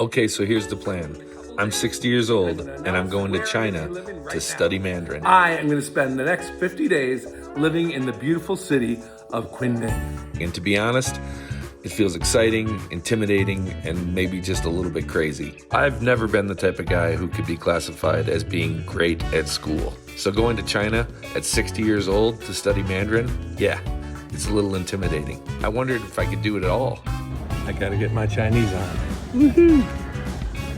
Okay, so here's the plan. I'm 60 years old, and I'm going to China to study Mandarin. I am going to spend the next 50 days living in the beautiful city of Kunming. And to be honest, it feels exciting, intimidating, and maybe just a little bit crazy. I've never been the type of guy who could be classified as being great at school. So going to China at 60 years old to study Mandarin, yeah, it's a little intimidating. I wondered if I could do it at all. I got to get my Chinese on. Woohoo!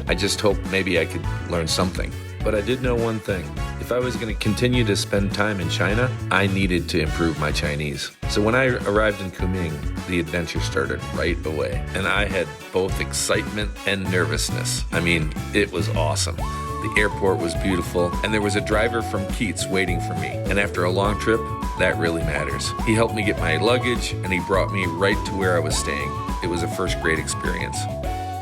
I just hoped maybe I could learn something. But I did know one thing. If I was going to continue to spend time in China, I needed to improve my Chinese. So when I arrived in Kunming, the adventure started right away. And I had both excitement and nervousness. I mean, it was awesome. The airport was beautiful, and there was a driver from Keats waiting for me. And after a long trip, that really matters. He helped me get my luggage, and he brought me right to where I was staying. It was a first-grade experience.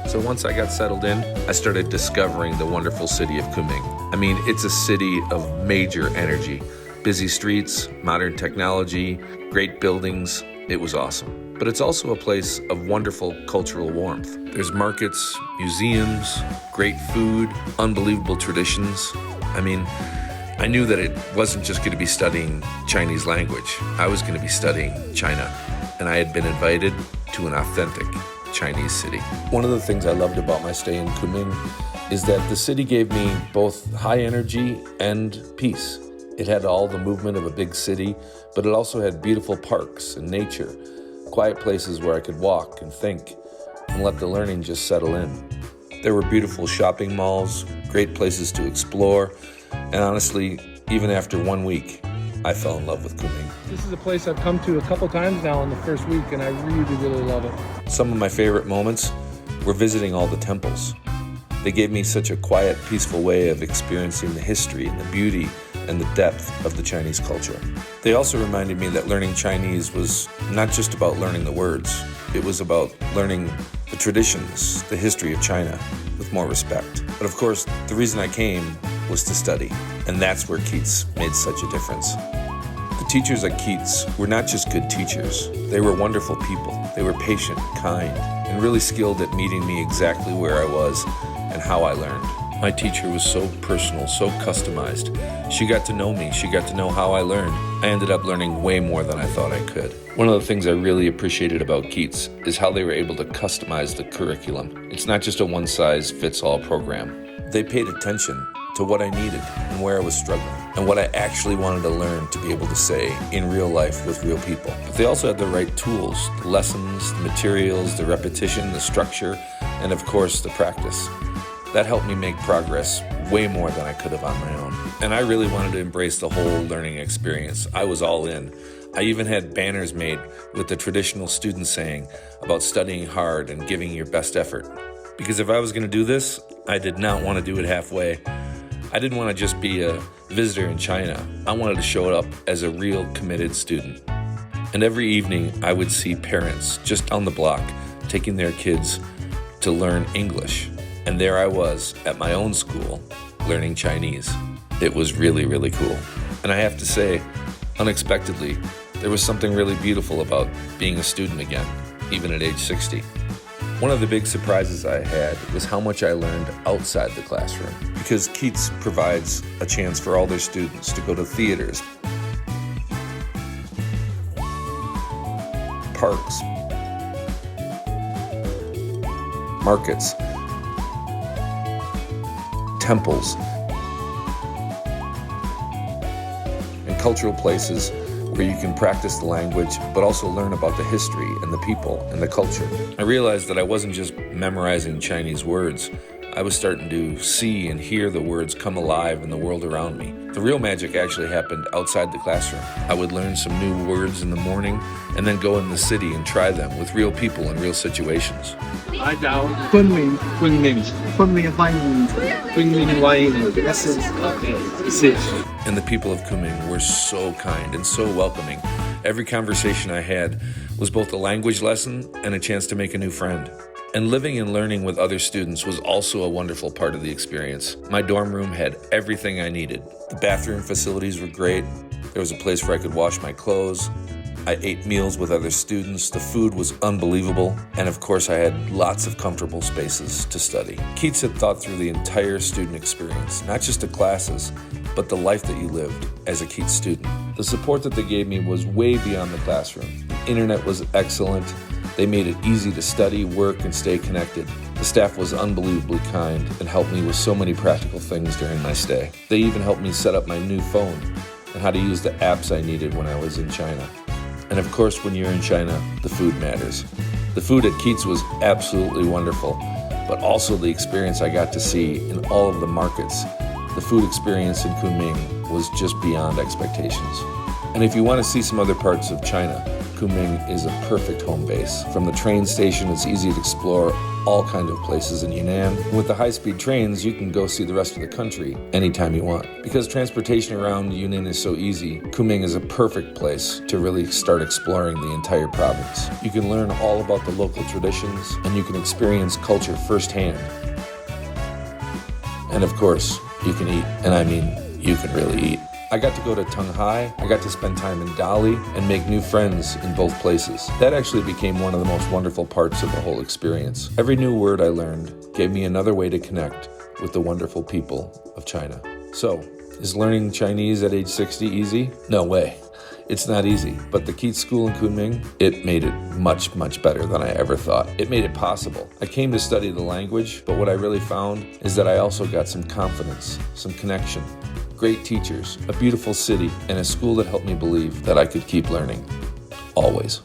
So once I got settled in, I started discovering the wonderful city of Kunming. I mean, it's a city of major energy. Busy streets, modern technology, great buildings. It was awesome. But it's also a place of wonderful cultural warmth. There's markets, museums, great food, unbelievable traditions. I mean, I knew that it wasn't just going to be studying Chinese language. I was going to be studying China. And I had been invited to an authentic Chinese city. One of the things I loved about my stay in Kunming is that the city gave me both high energy and peace. It had all the movement of a big city, but it also had beautiful parks and nature, quiet places where I could walk and think and let the learning just settle in. There were beautiful shopping malls, great places to explore, and honestly, even after 1 week, I fell in love with Kunming. This is a place I've come to a couple times now in the first week, and I really, really love it. Some of my favorite moments were visiting all the temples. They gave me such a quiet, peaceful way of experiencing the history and the beauty and the depth of the Chinese culture. They also reminded me that learning Chinese was not just about learning the words. It was about learning the traditions, the history of China with more respect. But of course, the reason I came was to study, and that's where Keats made such a difference. The teachers at Keats were not just good teachers. They were wonderful people. They were patient, kind, and really skilled at meeting me exactly where I was and how I learned. My teacher was so personal, so customized. She got to know me. She got to know how I learned. I ended up learning way more than I thought I could. One of the things I really appreciated about Keats is how they were able to customize the curriculum. It's not just a one-size-fits-all program. They paid attention to what I needed and where I was struggling and what I actually wanted to learn to be able to say in real life with real people. But they also had the right tools, the lessons, the materials, the repetition, the structure, and of course the practice. That helped me make progress way more than I could have on my own. And I really wanted to embrace the whole learning experience. I was all in. I even had banners made with the traditional student saying about studying hard and giving your best effort. Because if I was going to do this, I did not want to do it halfway. I didn't want to just be a visitor in China. I wanted to show up as a real committed student. And every evening I would see parents just on the block taking their kids to learn English. And there I was at my own school learning Chinese. It was really, really cool. And I have to say, unexpectedly, there was something really beautiful about being a student again, even at age 60. One of the big surprises I had was how much I learned outside the classroom, because Keats provides a chance for all their students to go to theaters, parks, markets, temples, and cultural places where you can practice the language, but also learn about the history and the people and the culture. I realized that I wasn't just memorizing Chinese words. I was starting to see and hear the words come alive in the world around me. The real magic actually happened outside the classroom. I would learn some new words in the morning and then go in the city and try them with real people in real situations. Kunming, And the people of Kunming were so kind and so welcoming. Every conversation I had was both a language lesson and a chance to make a new friend. And living and learning with other students was also a wonderful part of the experience. My dorm room had everything I needed. The bathroom facilities were great. There was a place where I could wash my clothes. I ate meals with other students, the food was unbelievable, and of course I had lots of comfortable spaces to study. Keats had thought through the entire student experience, not just the classes, but the life that you lived as a Keats student. The support that they gave me was way beyond the classroom. The internet was excellent. They made it easy to study, work, and stay connected. The staff was unbelievably kind and helped me with so many practical things during my stay. They even helped me set up my new phone and how to use the apps I needed when I was in China. And of course, when you're in China, the food matters. The food at Keats was absolutely wonderful, but also the experience I got to see in all of the markets. The food experience in Kunming was just beyond expectations. And if you want to see some other parts of China, Kunming is a perfect home base. From the train station, it's easy to explore all kinds of places in Yunnan. And with the high-speed trains, you can go see the rest of the country anytime you want. Because transportation around Yunnan is so easy, Kunming is a perfect place to really start exploring the entire province. You can learn all about the local traditions, and you can experience culture firsthand. And of course, you can eat, and I mean, you can really eat. I got to go to Tanghai, I got to spend time in Dali, and make new friends in both places. That actually became one of the most wonderful parts of the whole experience. Every new word I learned gave me another way to connect with the wonderful people of China. So, is learning Chinese at age 60 easy? No way. It's not easy, but the Keats School in Kunming, it made it much, much better than I ever thought. It made it possible. I came to study the language, but what I really found is that I also got some confidence, some connection, great teachers, a beautiful city, and a school that helped me believe that I could keep learning. Always.